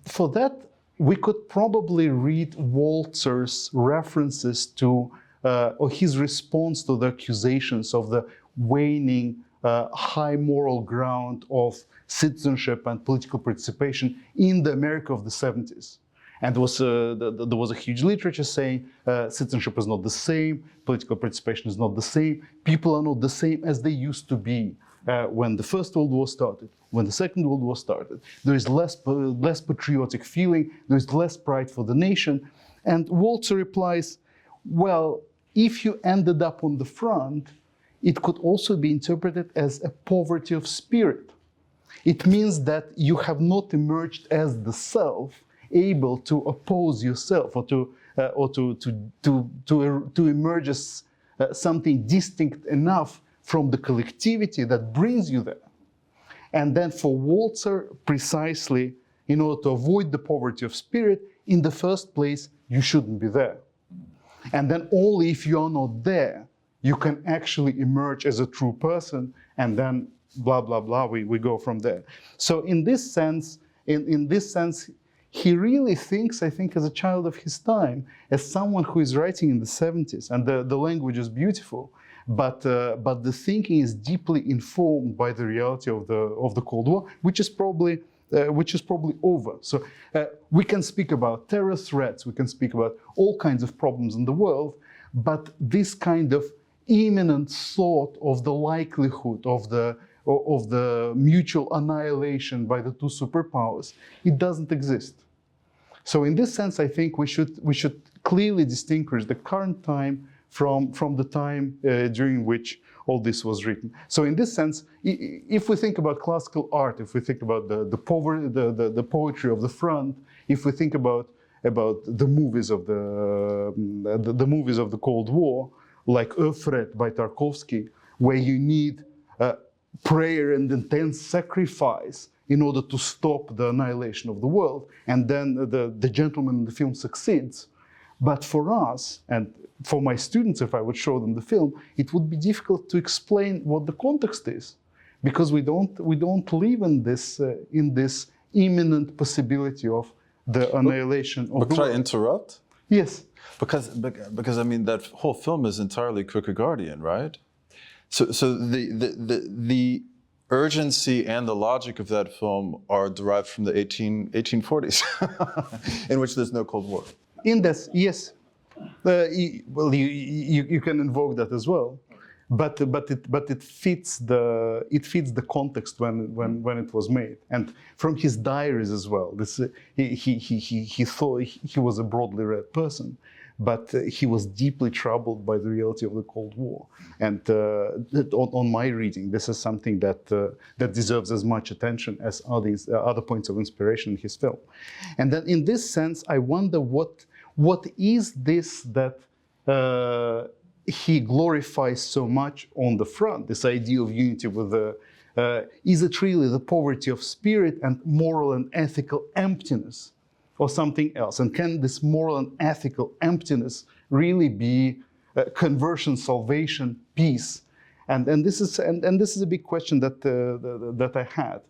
For that, we could probably read Waltzer's references to, or his response to the accusations of the waning high moral ground of citizenship and political participation in the America of the 70s. And there was a huge literature saying citizenship is not the same, political participation is not the same, people are not the same as they used to be when the First World War started, when the Second World War started. There is less patriotic feeling, there is less pride for the nation. And Waltzer replies, well, if you ended up on the front, it could also be interpreted as a poverty of spirit. It means that you have not emerged as the self, able to oppose yourself or to emerge as something distinct enough from the collectivity that brings you there. And then for Waltzer, precisely in order to avoid the poverty of spirit, in the first place, you shouldn't be there. And then only if you're not there, you can actually emerge as a true person, and then blah, blah, blah, we go from there. So in this sense, he really thinks, I think, as a child of his time, as someone who is writing in the 70s, and the language is beautiful, but the thinking is deeply informed by the reality of the Cold War, which is probably over. So we can speak about terror threats, we can speak about all kinds of problems in the world, but this kind of imminent thought of the likelihood of the mutual annihilation by the two superpowers, it doesn't exist. So in this sense, I think we should clearly distinguish the current time from the time during which all this was written. So in this sense, if we think about classical art, if we think about the poetry of the front, if we think about the movies of the movies of the Cold War, like Öfret by Tarkovsky, where you need prayer and intense sacrifice in order to stop the annihilation of the world, and then the gentleman in the film succeeds. But for us, and for my students, if I would show them the film, it would be difficult to explain what the context is, because we don't live in this imminent possibility of the annihilation of the world. But could I interrupt? Yes. Because I mean, that whole film is entirely Kierkegaardian, right? So the urgency and the logic of that film are derived from the 1840s, in which there's no Cold War. In this, yes. Well, you can invoke that as well, but it fits the context when it was made, and from his diaries as well. He thought he was a broadly read person, but he was deeply troubled by the reality of the Cold War. And on my reading, this is something that deserves as much attention as other points of inspiration in his film. And then in this sense, I wonder what is this that he glorifies so much on the front, this idea of unity with is it really the poverty of spirit and moral and ethical emptiness, or something else? And can this moral and ethical emptiness really be conversion, salvation, peace? And this is a big question that I had.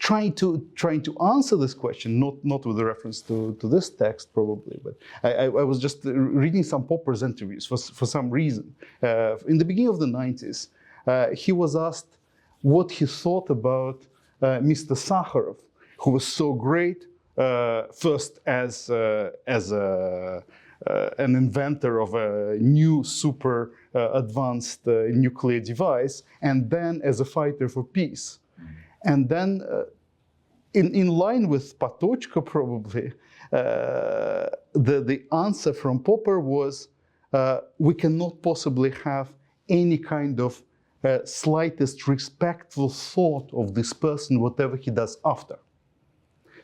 Trying to answer this question, not with a reference to this text probably, but I was just reading some Popper's interviews for some reason. In the beginning of the 90s, he was asked what he thought about Mr. Sakharov, who was so great, first as an inventor of a new super advanced nuclear device, and then as a fighter for peace. And then, in line with Patočka, probably, the answer from Popper was, we cannot possibly have any kind of slightest respectful thought of this person, whatever he does after.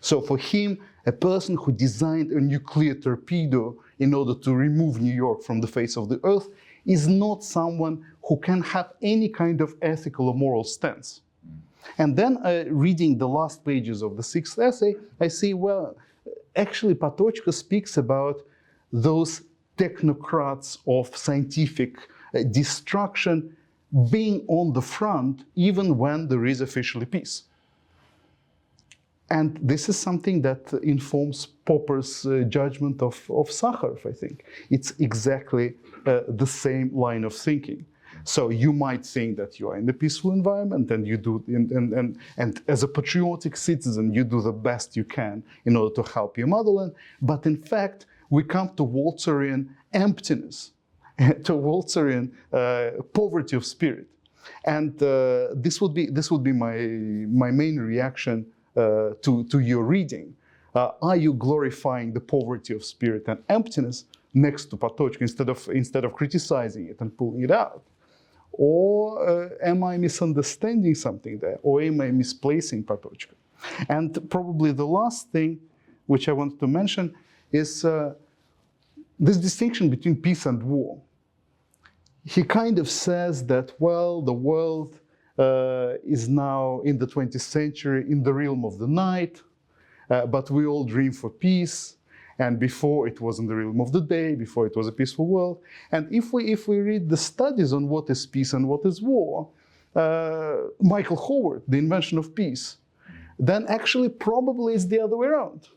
So for him, a person who designed a nuclear torpedo in order to remove New York from the face of the earth is not someone who can have any kind of ethical or moral stance. And then reading the last pages of the sixth essay, I see, well, actually Patočka speaks about those technocrats of scientific destruction being on the front even when there is officially peace. And this is something that informs Popper's judgment of Sakharov, I think. It's exactly the same line of thinking. So you might think that you are in a peaceful environment and you do, and as a patriotic citizen, you do the best you can in order to help your motherland. But in fact, we come to Waltzerian emptiness, to Waltzerian poverty of spirit. And this would be my main reaction to your reading. Are you glorifying the poverty of spirit and emptiness next to Patočka instead of criticizing it and pulling it out? Or am I misunderstanding something there? Or am I misplacing Patočka? And probably the last thing which I want to mention is this distinction between peace and war. He kind of says that, well, the world is now in the 20th century in the realm of the night, but we all dream for peace. And before it was in the realm of the day, before it was a peaceful world. And if we read the studies on what is peace and what is war, Michael Howard, The Invention of Peace, then actually probably it's the other way around.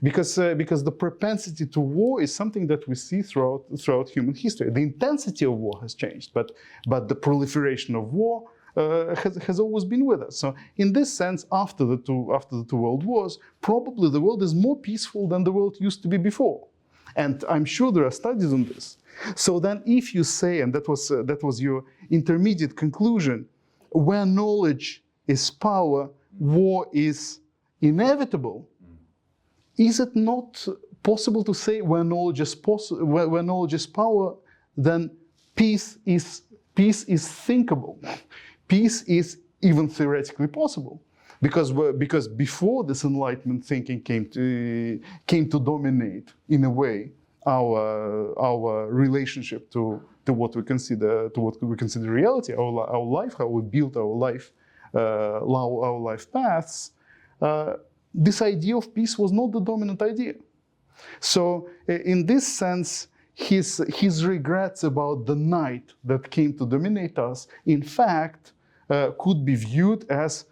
Because the propensity to war is something that we see throughout human history. The intensity of war has changed, but the proliferation of war has always been with us. So in this sense, after the two world wars, probably the world is more peaceful than the world used to be before. And I'm sure there are studies on this. So then if you say, and that was your intermediate conclusion, where knowledge is power, war is inevitable, is it not possible to say where knowledge is power, then peace is thinkable? Peace is even theoretically possible, because before this Enlightenment thinking came to dominate in a way our relationship to what we consider reality, our life, how we build our life paths. This idea of peace was not the dominant idea. So in this sense, his regrets about the night that came to dominate us, in fact, could be viewed as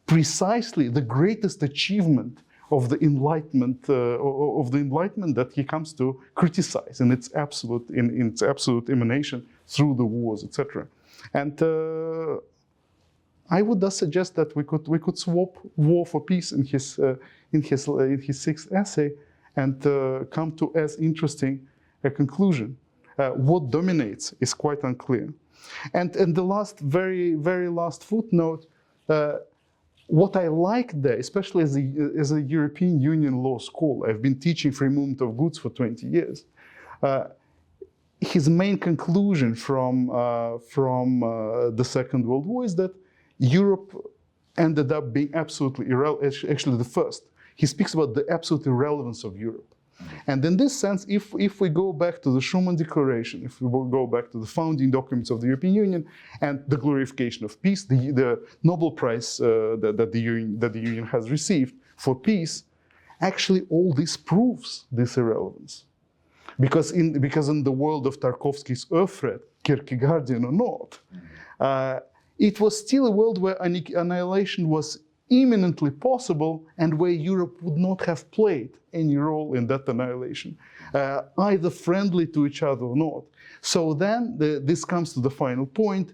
precisely the greatest achievement of the Enlightenment, that he comes to criticize in its absolute emanation through the wars, etc. And I would thus suggest that we could swap war for peace in his sixth essay, and come to as interesting a conclusion. What dominates is quite unclear. And the last, very, very last footnote, what I like there, especially as a European Union law scholar, I've been teaching free movement of goods for 20 years. His main conclusion from the Second World War is that Europe ended up being absolutely irrelevant, actually the first. He speaks about the absolute irrelevance of Europe. And in this sense, if we go back to the Schuman Declaration, if we go back to the founding documents of the European Union and the glorification of peace, the Nobel Prize that the Union has received for peace, actually all this proves this irrelevance. Because in the world of Tarkovsky's Öfred, Kierkegaardian or not, it was still a world where annihilation was imminently possible and where Europe would not have played any role in that annihilation, either friendly to each other or not. So then this comes to the final point.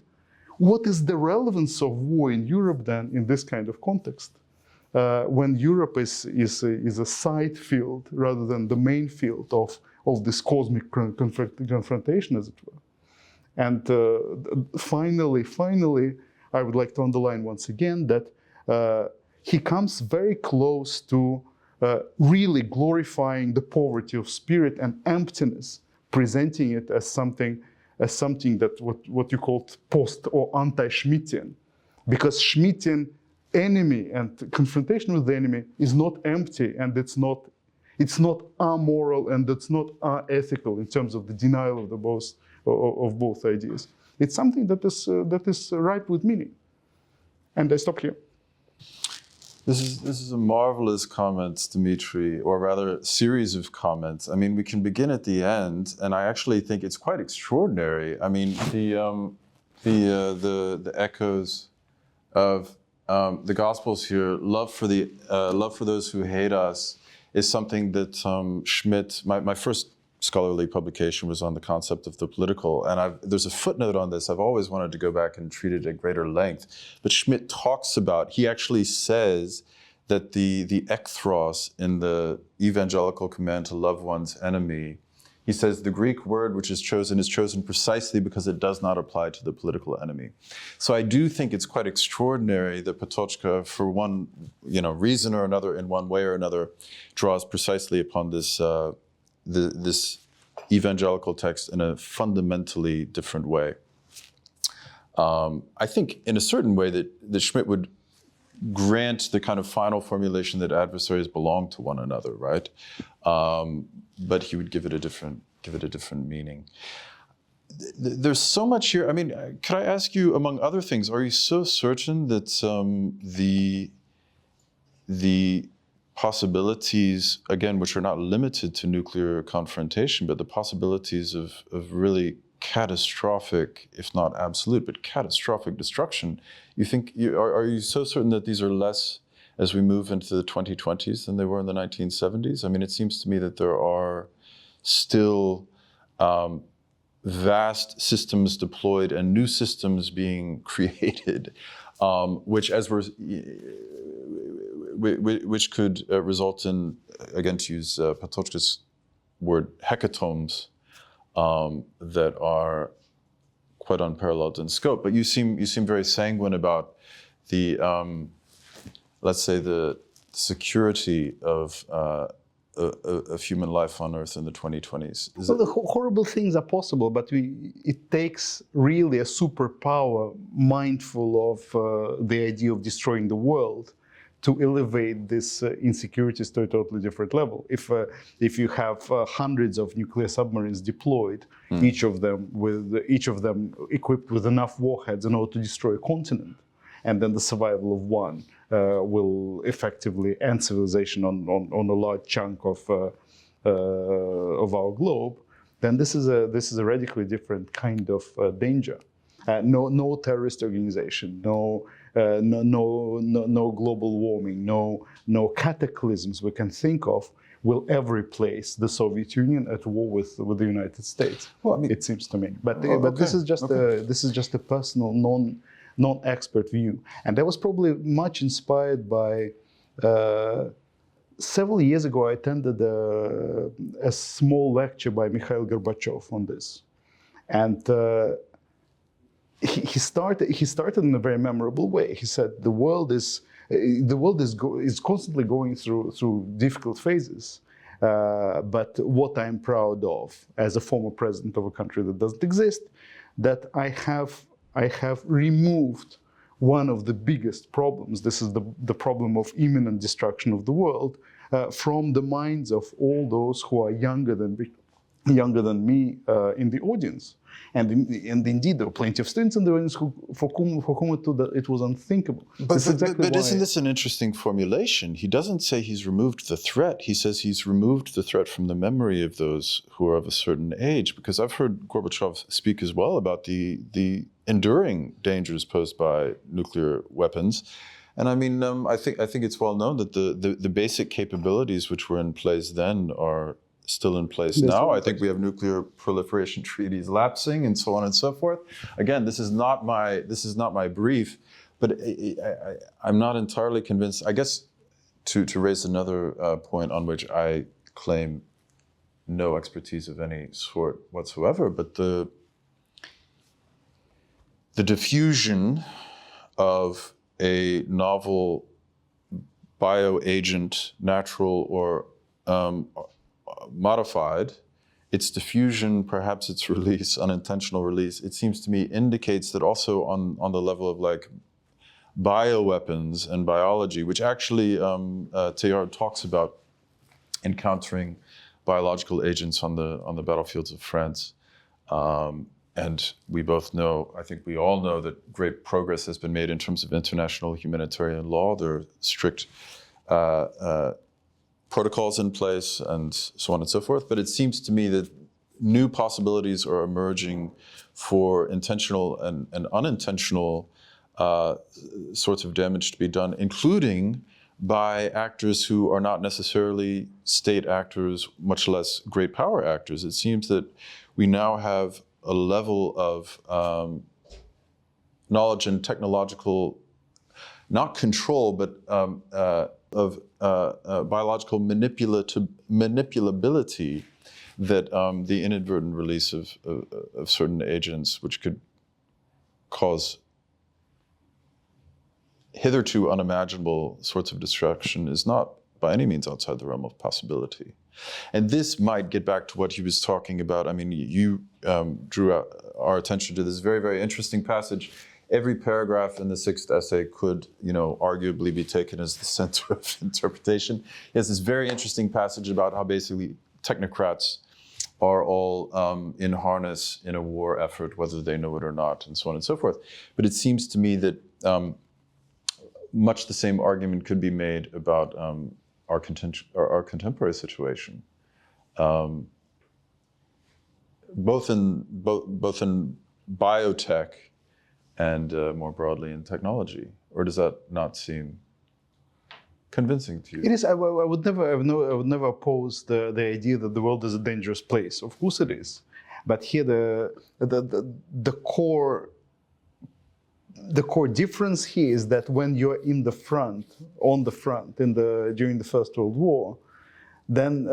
What is the relevance of war in Europe then in this kind of context? When Europe is a side field rather than the main field of this cosmic confrontation, as it were. And finally, I would like to underline once again that he comes very close to really glorifying the poverty of spirit and emptiness, presenting it as something that what you called post or anti-Schmittian, because Schmittian enemy and confrontation with the enemy is not empty, and it's not amoral, and it's not unethical in terms of the denial of of both ideas. It's something that is ripe with meaning. And I stop here. This is a marvelous comment, Dmitry, or rather series of comments. I mean, we can begin at the end, and I actually think it's quite extraordinary. I mean, the echoes of the Gospels here, love for those who hate us, is something that Schmidt, my first scholarly publication was on the concept of the political, and there's a footnote on this. I've always wanted to go back and treat it at greater length, but Schmidt talks about, he actually says that the ekthros in the evangelical command to love one's enemy, he says the Greek word which is chosen precisely because it does not apply to the political enemy. So I do think it's quite extraordinary that Patočka, for one reason or another, in one way or another, draws precisely upon this this evangelical text in a fundamentally different way. I think in a certain way that Schmidt would grant the kind of final formulation that adversaries belong to one another, right? But he would give it a different meaning. There's so much here. I mean, could I ask you, among other things, are you so certain that the possibilities, again, which are not limited to nuclear confrontation, but the possibilities of really catastrophic, if not absolute, but catastrophic destruction, are you so certain that these are less as we move into the 2020s than they were in the 1970s? I mean, it seems to me that there are still vast systems deployed and new systems being created, which could result in, again, to use Patočka's word, hecatombs that are quite unparalleled in scope. But you seem very sanguine about the, let's say, the security of human life on Earth in the 2020s. The horrible things are possible, but it takes really a superpower mindful of the idea of destroying the world to elevate these insecurities to a totally different level. If you have hundreds of nuclear submarines deployed, each of them equipped with enough warheads in order to destroy a continent, and then the survival of one will effectively end civilization on a large chunk of our globe, then this is a radically different kind of danger. No terrorist organization, no global warming, no cataclysms we can think of will ever replace the Soviet Union at war with the United States. Well, I mean, it seems to me. But this is just a personal, non-expert view, and that was probably much inspired by. Several years ago, I attended a small lecture by Mikhail Gorbachev on this, and he started in a very memorable way. He said the world is constantly going through difficult phases, but what I'm proud of as a former president of a country that doesn't exist, that I have removed one of the biggest problems. This is the problem of imminent destruction of the world from the minds of all those who are younger than me in the audience. And indeed, there were plenty of students in the audience for whom it was unthinkable. But isn't this an interesting formulation? He doesn't say he's removed the threat. He says he's removed the threat from the memory of those who are of a certain age. Because I've heard Gorbachev speak as well about the enduring dangers posed by nuclear weapons. And I mean, I think it's well known that the basic capabilities which were in place then are still in place now. I think we have nuclear proliferation treaties lapsing and so on and so forth. Again, this is not my brief, but I'm not entirely convinced. I guess to raise another point on which I claim no expertise of any sort whatsoever, but the diffusion of a novel bioagent, natural or modified, its diffusion, perhaps its release, unintentional release, it seems to me indicates that also on the level of like bioweapons and biology, which actually Teilhard talks about encountering biological agents on the battlefields of France and we both know, I think we all know, that great progress has been made in terms of international humanitarian law. There are strict protocols in place and so on and so forth. But it seems to me that new possibilities are emerging for intentional and unintentional sorts of damage to be done, including by actors who are not necessarily state actors, much less great power actors. It seems that we now have a level of knowledge and technological, not control, but of biological manipulability that the inadvertent release of certain agents, which could cause hitherto unimaginable sorts of destruction, is not by any means outside the realm of possibility. And this might get back to what he was talking about. I mean, you drew our attention to this very, very interesting passage. Every paragraph in the sixth essay could, arguably be taken as the center of interpretation. He has this very interesting passage about how basically technocrats are all in harness in a war effort, whether they know it or not, and so on and so forth. But it seems to me that much the same argument could be made about our contemporary situation, both in biotech and more broadly in technology. Or does that not seem convincing to you? It is. I would never oppose the idea that the world is a dangerous place. Of course it is, but here the core difference here is that when you're on the front during the First World War, then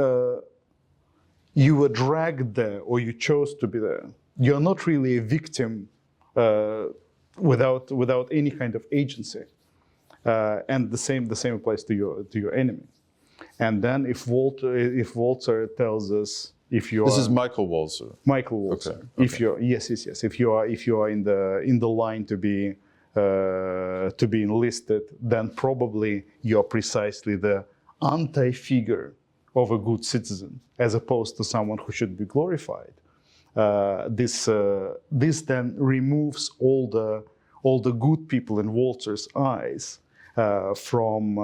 you were dragged there or you chose to be there. You're not really a victim without any kind of agency. And the same applies to your enemy. And then if Walzer tells us, if you this is Michael Walzer. Michael Walzer. Okay. If you're if you are in the line to be enlisted, then probably you're precisely the anti-figure of a good citizen, as opposed to someone who should be glorified. This then removes all the good people in Walzer's eyes from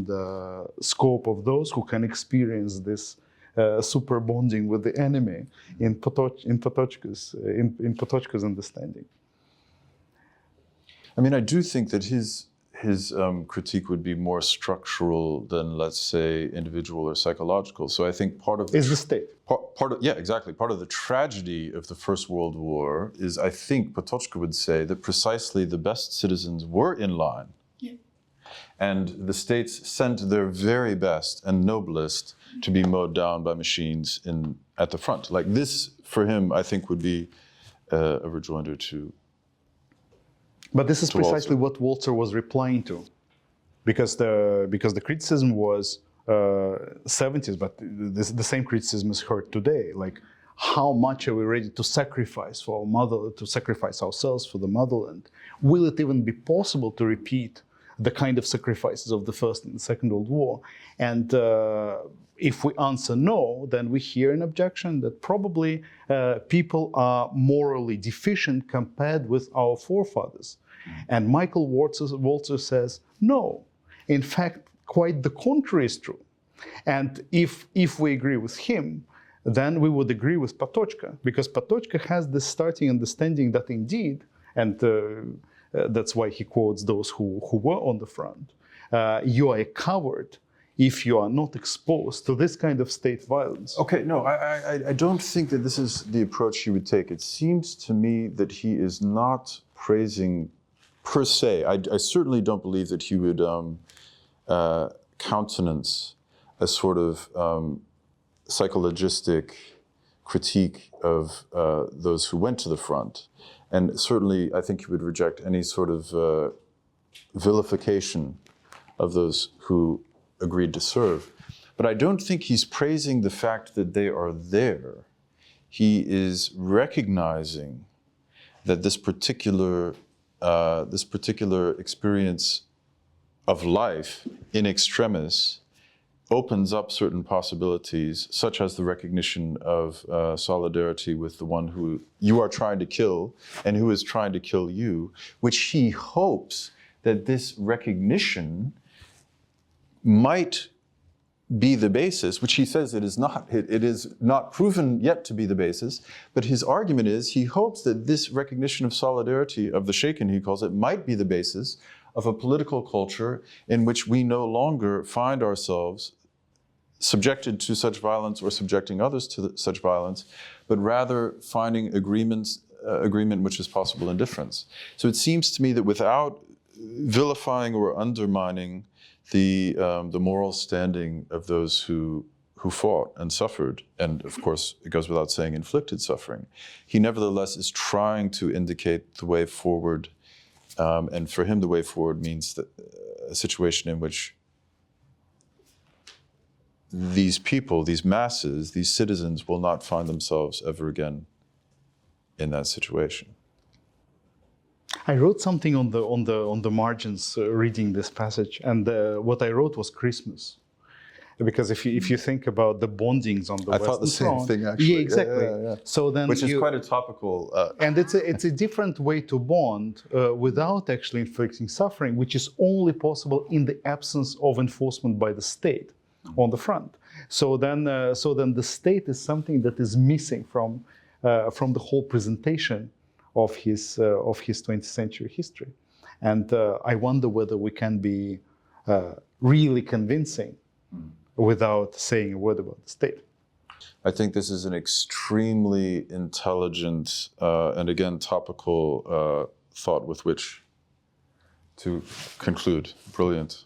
the scope of those who can experience this super bonding with the enemy in Patočka's understanding. I mean, I do think that his critique would be more structural than, let's say, individual or psychological. So I think part of is the state. Exactly. Part of the tragedy of the First World War is, I think, Patočka would say that precisely the best citizens were in line. Yeah. And the states sent their very best and noblest to be mowed down by machines at the front. Like this, for him, I think would be a rejoinder to. But this is precisely what Walzer was replying to, because the criticism was 70s, but the same criticism is heard today. Like, how much are we ready to sacrifice for our mother, to sacrifice ourselves for the motherland? Will it even be possible to repeat the kind of sacrifices of the First and the Second World War? And if we answer no, then we hear an objection that probably people are morally deficient compared with our forefathers. And Michael Walzer says, no, in fact, quite the contrary is true. And if we agree with him, then we would agree with Patočka, because Patočka has this starting understanding that indeed, and that's why he quotes those who were on the front, you are a coward if you are not exposed to this kind of state violence. Okay, no, I don't think that this is the approach he would take. It seems to me that he is not praising per se. I certainly don't believe that he would countenance a sort of psychologistic critique of those who went to the front. And certainly, I think he would reject any sort of vilification of those who agreed to serve. But I don't think he's praising the fact that they are there. He is recognizing that this particular experience of life in extremis opens up certain possibilities, such as the recognition of solidarity with the one who you are trying to kill and who is trying to kill you, which he hopes that this recognition might be the basis, which he says it is not. It is not proven yet to be the basis, but his argument is he hopes that this recognition of solidarity, of the shaken, he calls it, might be the basis of a political culture in which we no longer find ourselves subjected to such violence or subjecting others to such violence, but rather finding agreement which is possible in difference. So it seems to me that without vilifying or undermining the moral standing of those who fought and suffered, and of course, it goes without saying, inflicted suffering, he nevertheless is trying to indicate the way forward. And for him, the way forward means that a situation in which these people, these masses, these citizens will not find themselves ever again in that situation. I wrote something on the margins reading this passage, and what I wrote was Christmas, because if you think about the bondings on the Western thought the same Front, thing actually. yeah, exactly. Yeah. So then which is quite a topical. And it's a different way to bond without actually inflicting suffering, which is only possible in the absence of enforcement by the state on the front. So then the state is something that is missing from the whole presentation of his 20th century history. And I wonder whether we can be really convincing without saying a word about the state. I think this is an extremely intelligent and again topical thought with which to conclude. Brilliant.